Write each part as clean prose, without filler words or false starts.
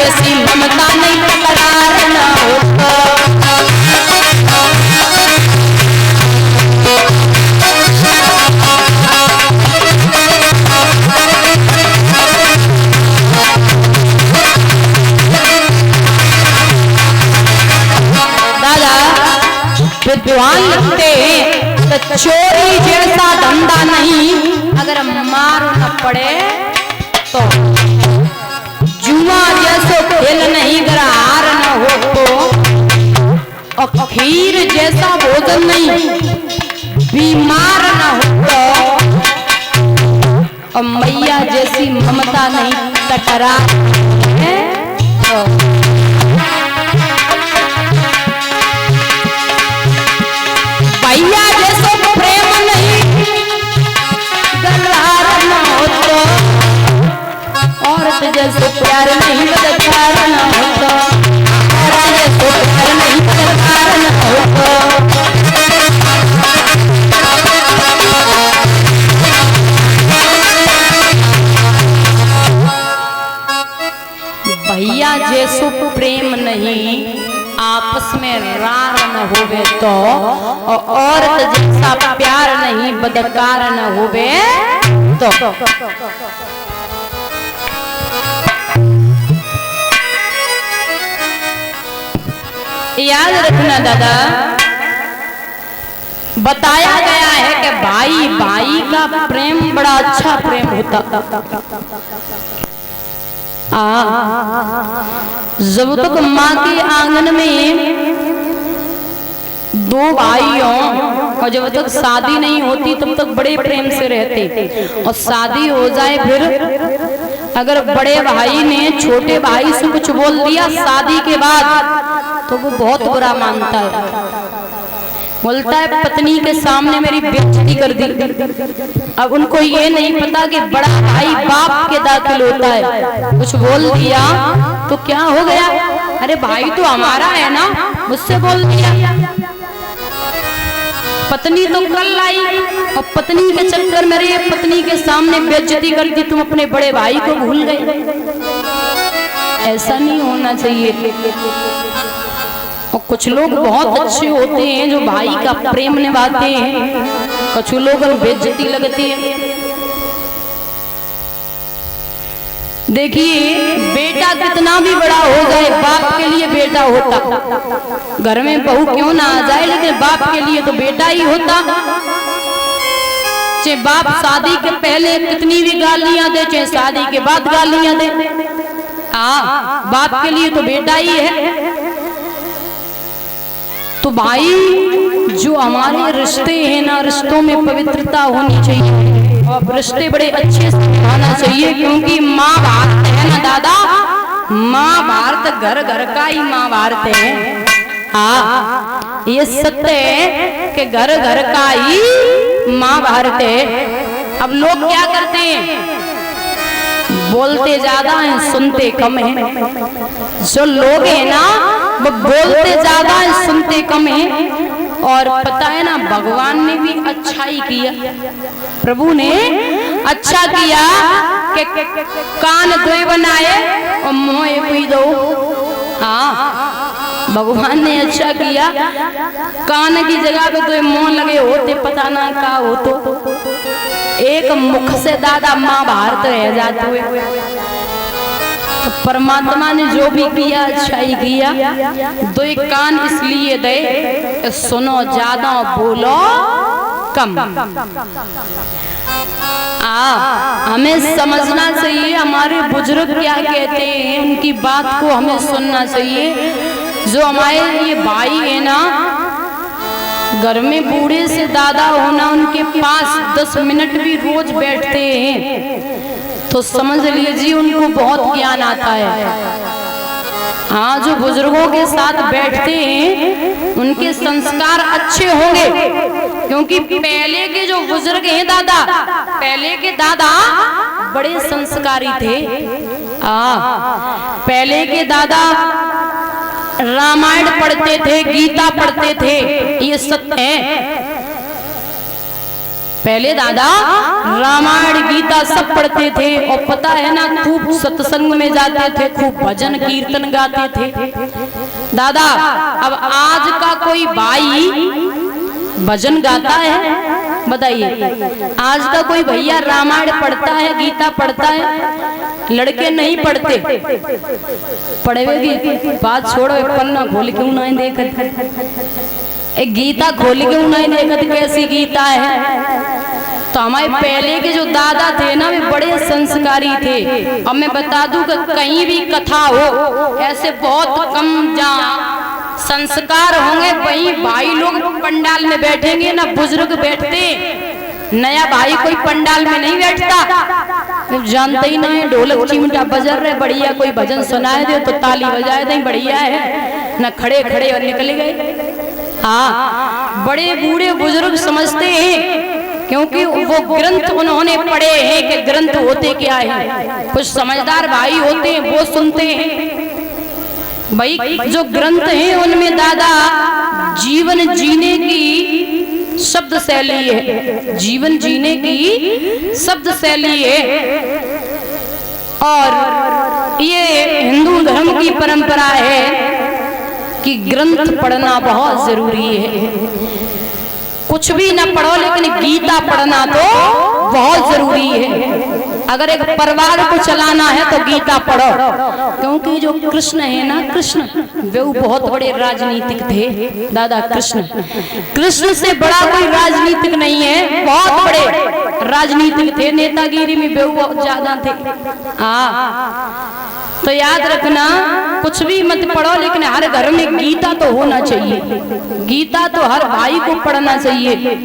जैसी ममता नहीं तकरार न होता। दादा विद्वान लिखते हैं तो चोरी जैसा धंधा नहीं, अगर मार न पड़े तो जुआ जैसो खेल नहीं, अगर हार न हो तो, और खीर जैसा भोजन नहीं, बीमार न हो तो, और मैया जैसी ममता नहीं टकरार है तो। भैया जैसो प्रेम नहीं गलहार न हो तो, औरत जैसो प्यार नहीं बदकार न हो तो, औरत जैसो प्यार नहीं बदकार न हो तो। भैया जैसो प्रेम नहीं, आपस में रार न होवे तो, और औरत जैसा प्यार नहीं बदकार न होवे तो। याद रखना दादा, बताया गया है कि भाई भाई का प्रेम बड़ा अच्छा प्रेम होता। जब तक माँ के आंगन में दो भाई हों और जब तक शादी नहीं होती तब तक बड़े प्रेम से रहते, और शादी हो जाए फिर अगर बड़े भाई ने छोटे भाई से कुछ बोल दिया शादी के बाद तो वो बहुत बुरा मानता है, बोलता है पत्नी के सामने मेरी बेइज्जती कर दी। अब उनको ये नहीं पता कि बड़ा भाई बाप के दाखिल होता है, कुछ बोल दिया तो क्या हो गया, अरे भाई तो हमारा है ना, मुझसे बोल दिया। पत्नी तो कल आई और पत्नी के चक्कर में ये पत्नी के सामने बेइज्जती कर दी, तुम अपने बड़े भाई को भूल गए। ऐसा नहीं होना चाहिए। और कुछ लोग बहुत अच्छे होते हैं जो भाई का प्रेम निभाते हैं, कुछ लोग बेइज्जती लगती है। देखिए बेटा कितना भी बड़ा हो जाए बाप के लिए बेटा होता, घर में बहू क्यों ना आ जाए लेकिन बाप के लिए तो बेटा ही होता। चाहे बाप शादी के पहले कितनी भी गालियां दे, चाहे शादी के बाद गालियां दे, बाप के लिए तो बेटा ही है। तो भाई जो हमारे रिश्ते हैं ना, रिश्तों में पवित्रता होनी चाहिए और रिश्ते बड़े अच्छे से निभाना चाहिए, क्योंकि माँ भारत है ना दादा, माँ भारत घर घर का ही माँ भारत है। ये सत्य है कि घर घर का ही माँ भारत है। अब लोग क्या करते हैं, बोलते ज्यादा हैं सुनते कम हैं। जो लोग हैं ना वो बोलते ज्यादा हैं सुनते कम हैं। और पता है ना भगवान ने भी अच्छा ही किया, प्रभु ने अच्छा किया कि कान दो बनाए और मुंह एक ही दो। भगवान ने अच्छा किया, कान की जगह पे तो मुंह लगे होते पता ना क्या हो, तो एक मुख से दादा माँ भारत रह जाते हुए। तो परमात्मा ने जो भी किया अच्छा ही किया। दो एक कान इसलिए दे, सुनो ज्यादा बोलो कम। हमें समझना चाहिए हमारे बुजुर्ग क्या कहते हैं, उनकी बात को हमें सुनना चाहिए। जो हमारे ये भाई है ना, घर में बूढ़े से दादा होना, उनके पास 10 मिनट भी रोज बैठते हैं तो समझ लीजिए उनको बहुत ज्ञान आता है। जो बुजुर्गों के साथ बैठते हैं उनके संस्कार अच्छे होंगे, क्योंकि पहले के जो बुजुर्ग हैं दादा, पहले के दादा बड़े संस्कारी थे। पहले के दादा रामायण पढ़ते थे, गीता पढ़ते थे, ये सत्य है। पहले दादा रामायण गीता सब पढ़ते थे और पता है ना खूब सत्संग में जाते थे, खूब भजन कीर्तन गाते थे दादा। अब आज का कोई भाई भजन गाता है? बताइए, आज का कोई भैया रामायण पढ़ता है, गीता पढ़ता है? लड़के नहीं पढ़ते, पढ़े की बात छोड़ो, पन्ना खोल क्यों ना देख, एक गीता खोल के उन्हें देखत कैसी गीता है। तो हमारे पहले के जो दादा थे ना वे बड़े संस्कारी थे। अब मैं बता दूं कि कहीं भी कथा हो ऐसे बहुत कम जहाँ संस्कार होंगे वहीं भाई लोग पंडाल में बैठेंगे ना बुजुर्ग बैठते, नया भाई कोई पंडाल में नहीं बैठता। जानते ही नहीं, ढोलक चिमटा बजर रहे, बढ़िया कोई भजन सुनाए दे तो ताली बजाए दे, बढ़िया है ना, खड़े खड़े और निकल गए। हाँ, बड़े बूढ़े बुजुर्ग समझते हैं क्योंकि वो ग्रंथ उन्होंने पढ़े हैं कि ग्रंथ होते क्या है। कुछ समझदार भाई होते हैं वो सुनते हैं। भाई जो ग्रंथ हैं उनमें दादा जीवन जीने की शब्द शैली है, जीवन जीने की शब्द शैली है। और ये हिंदू धर्म की परंपरा है कि ग्रंथ पढ़ना बहुत जरूरी है। कुछ भी ना पढ़ो लेकिन गीता पढ़ना तो बहुत जरूरी है। अगर एक परिवार को चलाना है तो गीता पढ़ो, क्योंकि जो कृष्ण है ना, कृष्ण वे बहुत बड़े राजनीतिक थे दादा। कृष्ण से बड़ा कोई राजनीतिक नहीं है, बहुत बड़े राजनीतिक थे, नेतागिरी में वे बहुत ज्यादा थे। तो याद रखना, कुछ भी मत पढ़ो लेकिन हर घर में गीता तो होना चाहिए, गीता तो हर भाई को पढ़ना चाहिए।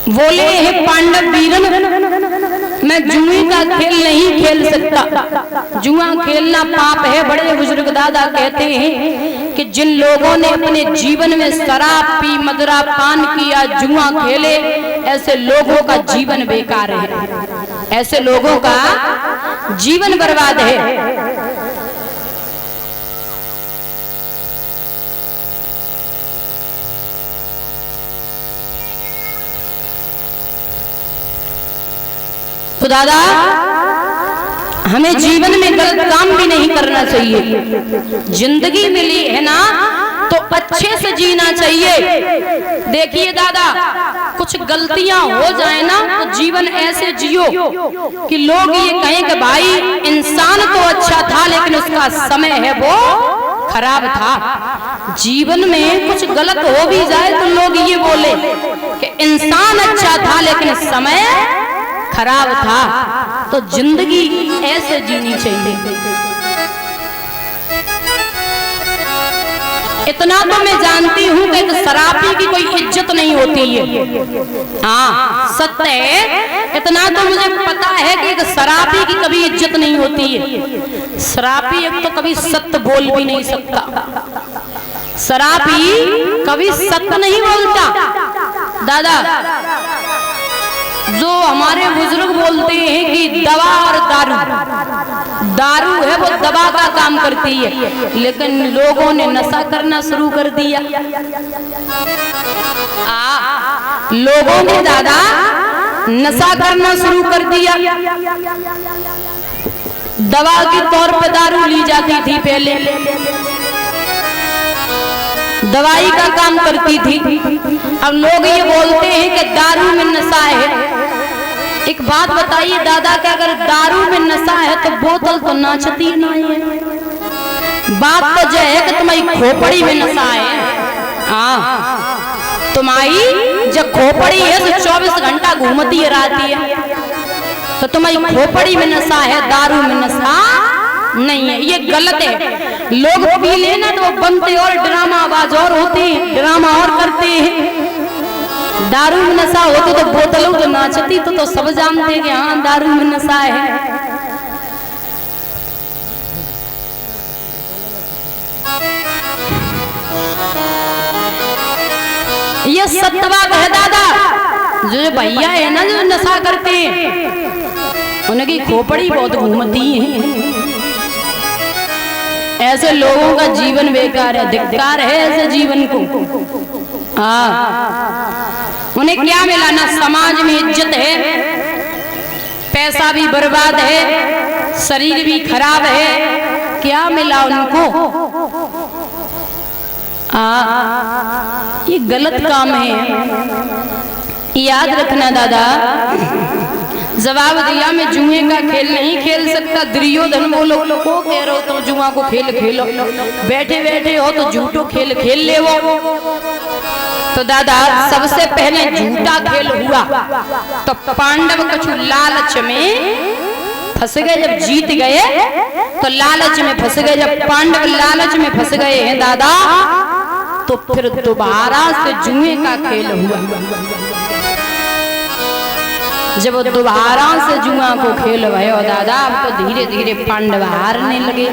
बोले हे पांडव वीरन, मैं जुए का खेल नहीं खेल सकता, जुआ खेलना पाप है। बड़े बुजुर्ग दादा कहते हैं कि जिन लोगों ने अपने जीवन में शराब पी, मदिरा पान किया, जुआ खेले, ऐसे लोगों का जीवन बेकार है, ऐसे लोगों का जीवन बर्बाद है। तो दादा हमें जीवन में गलत काम भी नहीं करना चाहिए। जिंदगी मिली है ना तो अच्छे से जीना चाहिए। देखिए दादा, कुछ गलतियां हो जाए ना तो जीवन ऐसे जियो कि लोग ये कहें कि भाई इंसान तो अच्छा था लेकिन उसका समय है वो खराब था। जीवन में कुछ गलत हो भी जाए तो लोग ये बोले कि इंसान अच्छा था लेकिन समय खराब था। तो जिंदगी ऐसे जीनी चाहिए। इतना तो मैं जानती हूँ कि एक शराबी की कोई इज्जत नहीं होती है। हाँ सत्य है, इतना तो मुझे पता है कि एक शराबी की कभी इज्जत नहीं होती है। शराबी एक तो कभी सत्य बोल भी नहीं सकता, शराबी कभी सत्य नहीं बोलता दादा। जो हमारे बुजुर्ग बोलते हैं कि दवा और दारू है वो दवा का काम करती है, लेकिन लोगों ने नशा करना शुरू कर दिया। लोगों ने दादा नशा करना शुरू कर दिया। दवा के तौर पर दारू ली जाती थी, पहले दवाई का काम करती थी। अब लोग ये बोलते हैं कि दारू में नशा है। एक बात बताइए दादा, कि अगर दारू में नशा है तो बोतल तो नाचती नहीं है। बात तो जो है कि तुम्हारी खोपड़ी में नशा है। तुम्हारी जब खोपड़ी है तो 24 घंटा घूमती है, रहती है, तो तुम्हारी खोपड़ी में नशा है, दारू में नशा नहीं है। ये गलत है। लोग पी लेना तो बनते और ड्रामाबाज और होते हैं, ड्रामा और करते हैं। दारू में नशा हो तो बोतलों तो नाचती, तो सब जानते हैं कि हाँ दारू में नशा है। ये सत्य बात है दादा। जो भैया है ना जो नशा करते हैं, उनकी खोपड़ी बहुत घूमती है। ऐसे लोगों का जीवन बेकार है, धिक्कार है ऐसे जीवन को। उन्हें क्या मिला? ना समाज में इज्जत है, पैसा भी बर्बाद है, शरीर भी खराब है, क्या मिला उनको? ये गलत काम है, याद रखना दादा। जवाब दिया मैं जुए का खेल नहीं खेल सकता। दुर्योधन बोलो को कह रहे हो तो जुआ को खेल खेलो, बैठे बैठे हो तो झूठो खेल खेल ले वो। तो दादा सबसे पहले झूठा खेल हुआ तो पांडव कछु लालच में फंस गए। जब जीत गए तो लालच में फंस गए। जब पांडव लालच में फंस गए हैं दादा, तो फिर दोबारा से जुए का खेल हुआ। जब दोबारा से जुआ को खेल भयो दादा, अब तो धीरे धीरे पांडव हारने लगे।